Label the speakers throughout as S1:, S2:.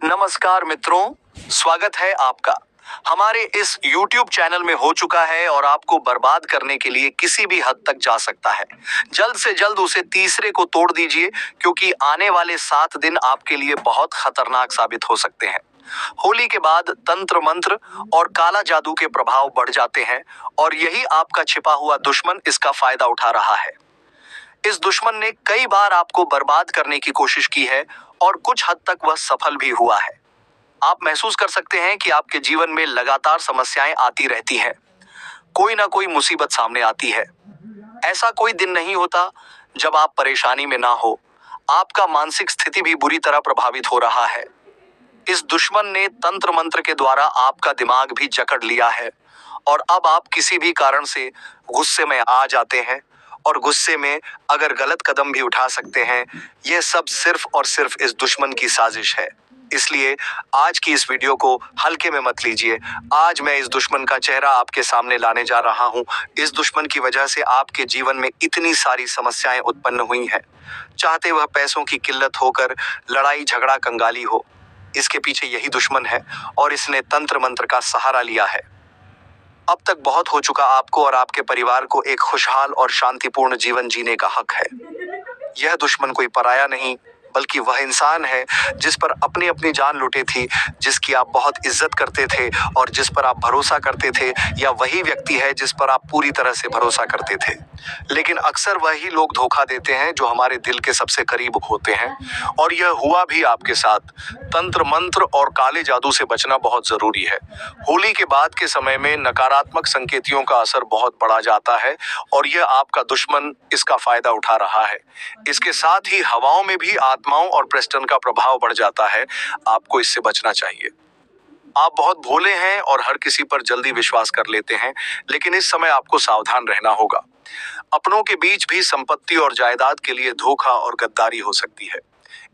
S1: नमस्कार मित्रों, स्वागत है आपका हमारे इस YouTube चैनल में। हो चुका है और आपको बर्बाद करने के लिए किसी भी हद तक जा सकता है। जल्द से जल्द उसे तीसरे को तोड़ दीजिए, क्योंकि आने वाले 7 दिन आपके लिए बहुत खतरनाक साबित हो सकते हैं। होली के बाद तंत्र मंत्र और काला जादू के प्रभाव बढ़ जाते हैं, और यही आपका छिपा हुआ दुश्मन इसका फायदा उठा रहा है। इस दुश्मन ने कई बार आपको बर्बाद करने की कोशिश की है, और कुछ हद तक वह सफल भी हुआ है। आप महसूस कर सकते हैं कि आपके जीवन में लगातार समस्याएं आती रहती हैं। कोई ना कोई मुसीबत सामने आती है। ऐसा कोई दिन नहीं होता जब आप परेशानी में ना हो। आपका मानसिक स्थिति भी बुरी तरह प्रभावित हो रहा है। इस दुश्मन ने तंत्र मंत्र के द्वारा आपका दिमाग भी जकड़ लिया है, और अब आप किसी भी कारण से गुस्से में आ जाते हैं, और गुस्से में अगर गलत कदम भी उठा सकते हैं। यह सब सिर्फ और सिर्फ इस दुश्मन की साजिश है। इसलिए आज की इस वीडियो को हल्के में मत लीजिए। आज मैं इस दुश्मन का चेहरा आपके सामने लाने जा रहा हूं। इस दुश्मन की वजह से आपके जीवन में इतनी सारी समस्याएं उत्पन्न हुई हैं। चाहते वह पैसों की किल्लत होकर लड़ाई झगड़ा कंगाली हो, इसके पीछे यही दुश्मन है, और इसने तंत्र मंत्र का सहारा लिया है। अब तक बहुत हो चुका। आपको और आपके परिवार को एक खुशहाल और शांतिपूर्ण जीवन जीने का हक है। यह दुश्मन कोई पराया नहीं, बल्कि वह इंसान है जिस पर अपनी अपनी जान लुटी थी, जिसकी आप बहुत इज्जत करते थे और जिस पर आप भरोसा करते थे। या वही व्यक्ति है जिस पर आप पूरी तरह से भरोसा करते थे। लेकिन अक्सर वही लोग धोखा देते हैं जो हमारे दिल के सबसे करीब होते हैं, और यह हुआ भी आपके साथ। तंत्र मंत्र और काले जादू से बचना बहुत जरूरी है। होली के बाद के समय में नकारात्मक संकेतियों का असर बहुत बढ़ा जाता है, और यह आपका दुश्मन इसका फायदा उठा रहा है। इसके साथ ही हवाओं में भी आत्माओं और प्रेस्टन का प्रभाव बढ़ जाता है। आपको इससे बचना चाहिए। आप बहुत भोले हैं और हर किसी पर जल्दी विश्वास कर लेते हैं, लेकिन इस समय आपको सावधान रहना होगा। अपनों के बीच भी संपत्ति और जायदाद के लिए धोखा और गद्दारी हो सकती है।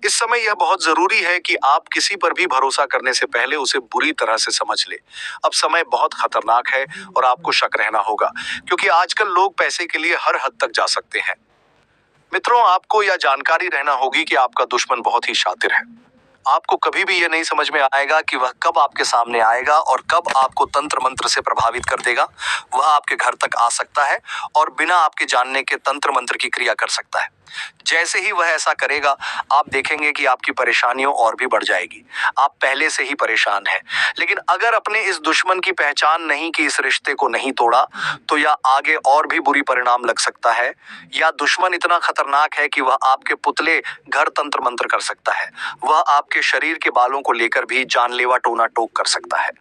S1: इस समय यह बहुत जरूरी है कि आप किसी पर भी भरोसा करने से पहले उसे बुरी तरह से समझ ले। अब समय बहुत खतरनाक है और आपको शक रहना होगा, क्योंकि आजकल लोग पैसे के लिए हर हद तक जा सकते हैं। मित्रों, आपको यह जानकारी रहना होगी कि आपका दुश्मन बहुत ही शातिर है। आपको कभी भी यह नहीं समझ में आएगा कि वह कब आपके सामने आएगा और कब आपको तंत्र मंत्र से प्रभावित कर देगा। वह आपके घर तक आ सकता है और बिना आपके जानने के तंत्र मंत्र की क्रिया कर सकता है। जैसे ही वह ऐसा करेगा, आप देखेंगे कि आपकी परेशानियों और भी बढ़ जाएगी। आप पहले से ही परेशान हैं, लेकिन अगर अपने इस दुश्मन की पहचान नहीं की, इस रिश्ते को नहीं तोड़ा, तो यह आगे और भी बुरी परिणाम लग सकता है। या दुश्मन इतना खतरनाक है कि वह आपके पुतले घर तंत्र मंत्र कर सकता है। वह आपके शरीर के बालों को लेकर भी जानलेवा टोना टोक कर सकता है।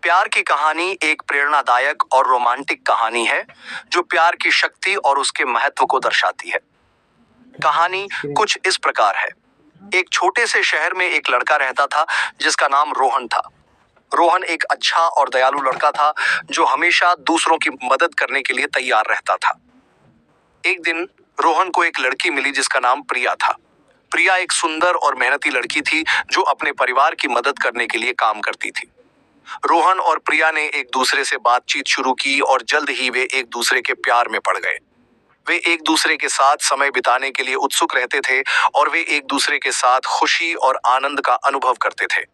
S1: प्यार की कहानी एक प्रेरणादायक और रोमांटिक कहानी है, जो प्यार की शक्ति और उसके महत्व को दर्शाती है। कहानी कुछ इस प्रकार है। एक छोटे से शहर में एक लड़का रहता था, जिसका नाम रोहन था। रोहन एक अच्छा और दयालु लड़का था, जो हमेशा दूसरों की मदद करने के लिए तैयार रहता था। एक दिन रोहन को एक लड़की मिली जिसका नाम प्रिया था। प्रिया एक सुंदर और मेहनती लड़की थी, जो अपने परिवार की मदद करने के लिए काम करती थी। रोहन और प्रिया ने एक दूसरे से बातचीत शुरू की, और जल्द ही वे एक दूसरे के प्यार में पड़ गए। वे एक दूसरे के साथ समय बिताने के लिए उत्सुक रहते थे, और वे एक दूसरे के साथ खुशी और आनंद का अनुभव करते थे।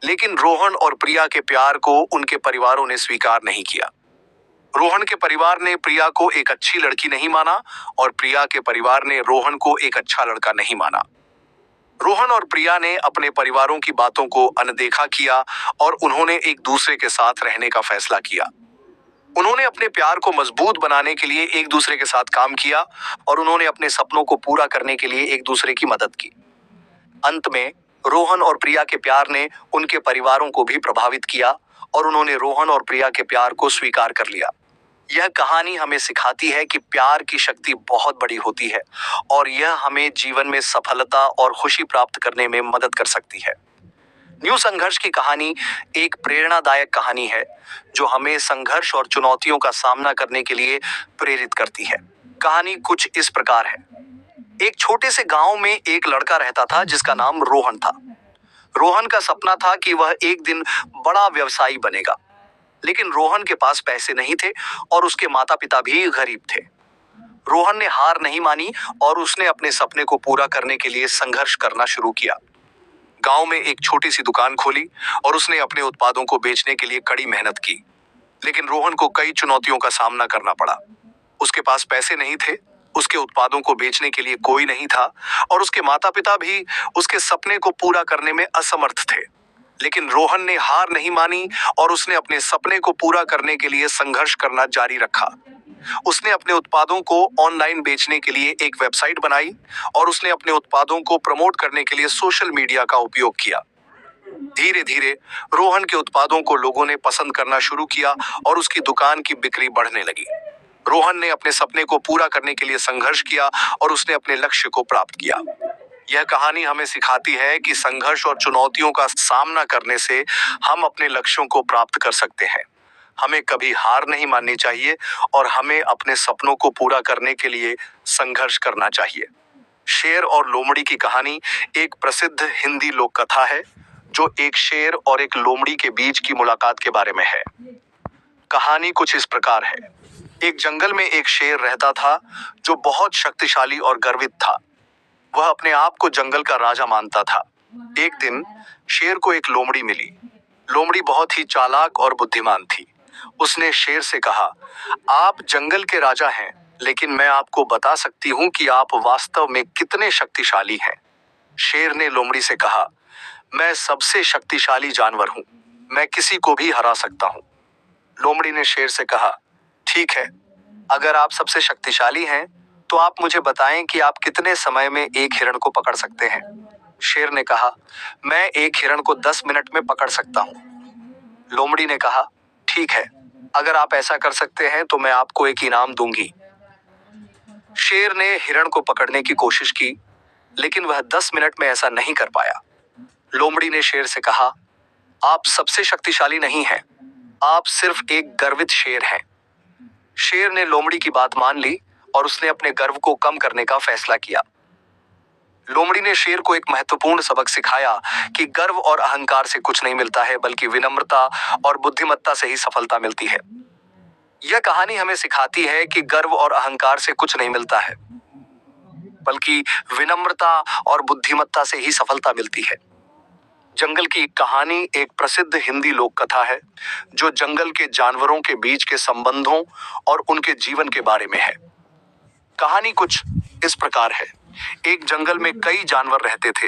S1: लेकिन रोहन और प्रिया के प्यार को उनके परिवारों ने स्वीकार नहीं किया। रोहन के परिवार ने प्रिया को एक अच्छी लड़की नहीं माना, और प्रिया के परिवार ने रोहन को एक अच्छा लड़का नहीं माना। रोहन और प्रिया ने अपने परिवारों की बातों को अनदेखा किया, और उन्होंने एक दूसरे के साथ रहने का फैसला किया। उन्होंने अपने प्यार को मजबूत बनाने के लिए एक दूसरे के साथ काम किया, और उन्होंने अपने सपनों को पूरा करने के लिए एक दूसरे की मदद की। अंत में रोहन और प्रिया के प्यार ने उनके परिवारों को भी प्रभावित किया, और उन्होंने रोहन और प्रिया के प्यार को स्वीकार कर लिया। यह कहानी हमें सिखाती है कि प्यार की शक्ति बहुत बड़ी होती है, और यह हमें जीवन में सफलता और खुशी प्राप्त करने में मदद कर सकती है। न्यू संघर्ष की कहानी एक प्रेरणादायक कहानी है, जो हमें संघर्ष और चुनौतियों का सामना करने के लिए प्रेरित करती है। कहानी कुछ इस प्रकार है। एक छोटे से गांव में एक लड़का रहता था, जिसका नाम रोहन था। रोहन का सपना था कि वह एक दिन बड़ा व्यवसायी बनेगा, लेकिन रोहन के पास पैसे नहीं थे, और उसके माता पिता भी गरीब थे। रोहन ने हार नहीं मानी, और उसने अपने सपने को पूरा करने के लिए संघर्ष करना शुरू किया। गांव में एक छोटी सी दुकान खोली और उसने अपने उत्पादों को बेचने के लिए कड़ी मेहनत की। लेकिन रोहन को कई चुनौतियों का सामना करना पड़ा। उसके पास पैसे नहीं थे, उसके उत्पादों को बेचने के लिए कोई नहीं था और उसके माता पिता भी उसके सपने को पूरा करने में असमर्थ थे। लेकिन रोहन ने हार नहीं मानी और उसने अपने सपने को पूरा करने के लिए संघर्ष करना जारी रखा। उसने अपने उत्पादों को ऑनलाइन बेचने के लिए एक वेबसाइट बनाई और उसने अपने उत्पादों को प्रमोट करने के लिए सोशल मीडिया का उपयोग किया। धीरे धीरे रोहन के उत्पादों को लोगों ने पसंद करना शुरू किया और उसकी दुकान की बिक्री बढ़ने लगी। रोहन ने अपने सपने को पूरा करने के लिए संघर्ष किया और उसने अपने लक्ष्य को प्राप्त किया। यह कहानी हमें सिखाती है कि संघर्ष और चुनौतियों का सामना करने से हम अपने लक्ष्यों को प्राप्त कर सकते हैं। हमें कभी हार नहीं माननी चाहिए और हमें अपने सपनों को पूरा करने के लिए संघर्ष करना चाहिए। शेर और लोमड़ी की कहानी एक प्रसिद्ध हिंदी लोक कथा है जो एक शेर और एक लोमड़ी के बीच की मुलाकात के बारे में है। कहानी कुछ इस प्रकार है। एक जंगल में एक शेर रहता था जो बहुत शक्तिशाली और गर्वित था। वह अपने आप को जंगल का राजा मानता था। एक दिन शेर को एक लोमड़ी मिली। लोमड़ी बहुत ही चालाक और बुद्धिमान थी। उसने शेर से कहा, आप जंगल के राजा हैं, लेकिन मैं आपको बता सकती हूँ कि आप वास्तव में कितने शक्तिशाली हैं। शेर ने लोमड़ी से कहा, मैं सबसे शक्तिशाली जानवर हूँ, मैं किसी को भी हरा सकता हूँ। लोमड़ी ने शेर से कहा, ठीक है, अगर आप सबसे शक्तिशाली हैं तो आप मुझे बताएं कि आप कितने समय में एक हिरण को पकड़ सकते हैं। शेर ने कहा, मैं एक हिरण को 10 मिनट में पकड़ सकता हूँ। लोमड़ी ने कहा, ठीक है, अगर आप ऐसा कर सकते हैं तो मैं आपको एक इनाम दूंगी। शेर ने हिरण को पकड़ने की कोशिश की, लेकिन वह 10 मिनट में ऐसा नहीं कर पाया। लोमड़ी ने शेर से कहा, आप सबसे शक्तिशाली नहीं हैं, आप सिर्फ एक गर्वित शेर हैं। शेर ने लोमड़ी की बात मान ली और उसने अपने गर्व को कम करने का फैसला किया। लोमड़ी ने शेर को एक महत्वपूर्ण सबक सिखाया कि गर्व और अहंकार से कुछ नहीं मिलता है, बल्कि विनम्रता और बुद्धिमत्ता से ही सफलता मिलती है। यह कहानी हमें सिखाती है कि गर्व और अहंकार से कुछ नहीं मिलता है, बल्कि विनम्रता और बुद्धिमत्ता से ही सफलता मिलती है। जंगल की कहानी एक प्रसिद्ध हिंदी लोक कथा है जो जंगल के जानवरों के बीच के संबंधों और उनके जीवन के बारे में है। कहानी कुछ इस प्रकार है। एक जंगल में कई जानवर रहते थे,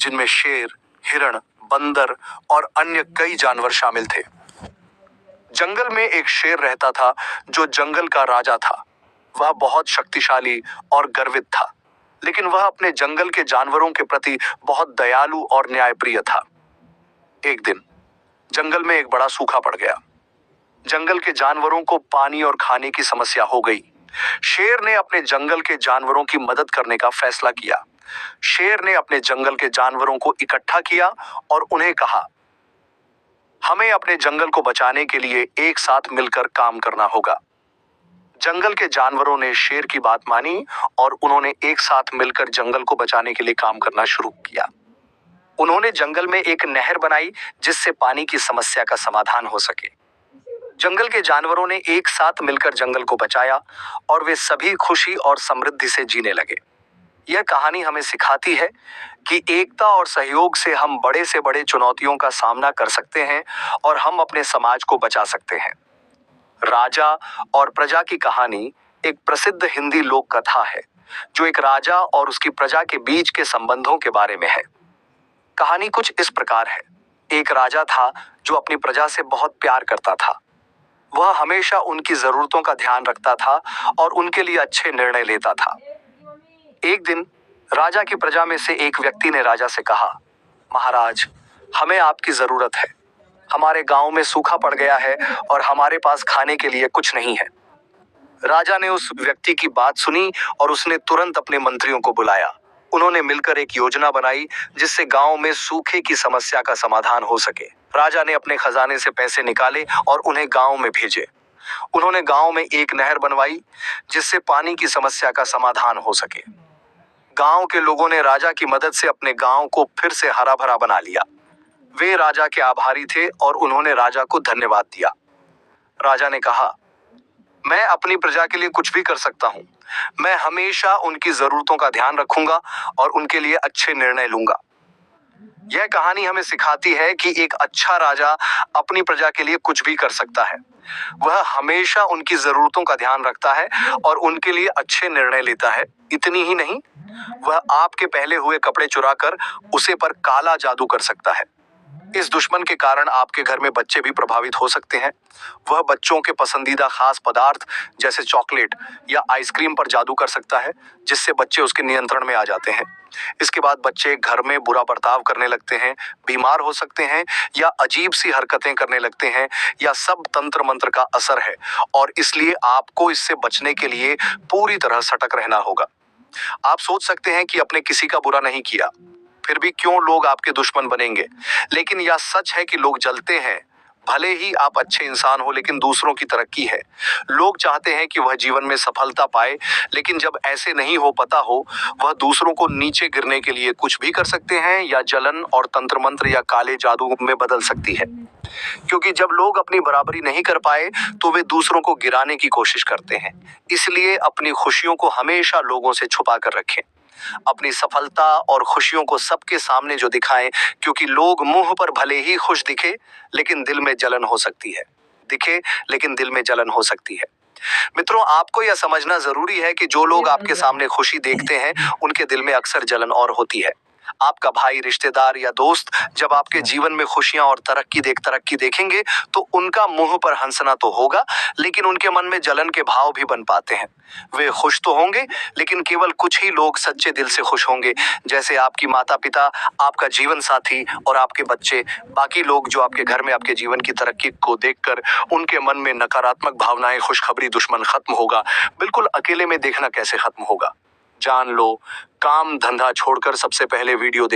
S1: जिनमें शेर, हिरण, बंदर और अन्य कई जानवर शामिल थे। जंगल में एक शेर रहता था जो जंगल का राजा था। वह बहुत शक्तिशाली और गर्वित था, लेकिन वह अपने जंगल के जानवरों के प्रति बहुत दयालु और न्यायप्रिय था। एक दिन जंगल में एक बड़ा सूखा पड़ गया। जंगल के जानवरों को पानी और खाने की समस्या हो गई। शेर ने अपने जंगल के जानवरों की मदद करने का फैसला किया। शेर ने अपने जंगल के जानवरों को इकट्ठा किया और उन्हें कहा, हमें अपने जंगल को बचाने के लिए एक साथ मिलकर काम करना होगा। जंगल के जानवरों ने शेर की बात मानी और उन्होंने एक साथ मिलकर जंगल को बचाने के लिए काम करना शुरू किया। उन्होंने जंगल में एक नहर बनाई जिससे पानी की समस्या का समाधान हो सके। जंगल के जानवरों ने एक साथ मिलकर जंगल को बचाया और वे सभी खुशी और समृद्धि से जीने लगे। यह कहानी हमें सिखाती है कि एकता और सहयोग से हम बड़े से बड़े चुनौतियों का सामना कर सकते हैं और हम अपने समाज को बचा सकते हैं। राजा और प्रजा की कहानी एक प्रसिद्ध हिंदी लोक कथा है जो एक राजा और उसकी प्रजा के बीच के संबंधों के बारे में है। कहानी कुछ इस प्रकार है। एक राजा था जो अपनी प्रजा से बहुत प्यार करता था। वह हमेशा उनकी जरूरतों का ध्यान रखता था और उनके लिए अच्छे निर्णय लेता था। एक दिन राजा की प्रजा में से एक व्यक्ति ने राजा से कहा, महाराज, हमें आपकी जरूरत है। हमारे गांव में सूखा पड़ गया है और हमारे पास खाने के लिए कुछ नहीं है। राजा ने उस व्यक्ति की बात सुनी और उसने तुरंत अपने मंत्रियों को बुलाया। उन्होंने मिलकर एक योजना बनाई जिससे गांव में सूखे की समस्या का समाधान हो सके। राजा ने अपने खजाने से पैसे निकाले और उन्हें गांव में भेजे। उन्होंने गांव में एक नहर बनवाई जिससे पानी की समस्या का समाधान हो सके। गांव के लोगों ने राजा की मदद से अपने गांव को फिर से हरा भरा बना लिया। वे राजा के आभारी थे और उन्होंने राजा को धन्यवाद दिया। राजा ने कहा, मैं अपनी प्रजा के लिए कुछ भी कर सकता हूँ। मैं हमेशा उनकी जरूरतों का ध्यान रखूंगा और उनके लिए अच्छे निर्णय लूंगा। यह कहानी हमें सिखाती है कि एक अच्छा राजा अपनी प्रजा के लिए कुछ भी कर सकता है। वह हमेशा उनकी जरूरतों का ध्यान रखता है और उनके लिए अच्छे निर्णय लेता है। इतनी ही नहीं, वह आपके पहले हुए कपड़े चुराकर उसे पर काला जादू कर सकता है। इस दुश्मन के कारण आपके घर में बच्चे भी प्रभावित हो सकते हैं। वह बच्चों के पसंदीदा खास पदार्थ जैसे चॉकलेट या आइसक्रीम पर जादू कर सकता है, जिससे बच्चे उसके नियंत्रण में आ जाते हैं। इसके बाद बच्चे घर में बुरा बर्ताव करने लगते हैं, बीमार हो सकते हैं या अजीब सी हरकतें करने लगते हैं। या सब तंत्र मंत्र का असर है और इसलिए आपको इससे बचने के लिए पूरी तरह सतर्क रहना होगा। आप सोच सकते हैं कि आपने किसी का बुरा नहीं किया, फिर भी क्यों लोग आपके दुश्मन बनेंगे? लेकिन यह सच है कि लोग जलते हैं। भले ही आप अच्छे इंसान हो, लेकिन दूसरों की तरक्की है। लोग चाहते हैं कि वह जीवन में सफलता पाए, लेकिन जब ऐसे नहीं हो पाता हो, वह दूसरों को नीचे गिरने के लिए कुछ भी कर सकते हैं या जलन और तंत्र मंत्र या काले जादू में बदल सकती है। क्योंकि जब लोग अपनी बराबरी नहीं कर पाए तो वे दूसरों को गिराने की कोशिश करते हैं। इसलिए अपनी खुशियों को हमेशा लोगों से छुपा कर रखें। अपनी सफलता और खुशियों को सबके सामने जो दिखाएं, क्योंकि लोग मुंह पर भले ही खुश दिखे, लेकिन दिल में जलन हो सकती है। मित्रों, आपको यह समझना जरूरी है कि जो लोग आपके सामने खुशी देखते हैं, उनके दिल में अक्सर जलन और होती है। आपका भाई, रिश्तेदार या दोस्त जब आपके जीवन में खुशियां और तरक्की देखेंगे, तो उनका मुंह पर हंसना तो होगा, लेकिन उनके मन में जलन के भाव भी बन पाते हैं। वे खुश तो होंगे, लेकिन केवल कुछ ही लोग सच्चे दिल से खुश होंगे, जैसे आपकी माता पिता, आपका जीवन साथी और आपके बच्चे। बाकी लोग जो आपके घर में आपके जीवन की तरक्की को देखकर उनके मन में नकारात्मक भावनाएं, खुशखबरी दुश्मन खत्म होगा। बिल्कुल अकेले में देखना कैसे खत्म होगा, जान लो। काम धंधा छोड़कर सबसे पहले वीडियो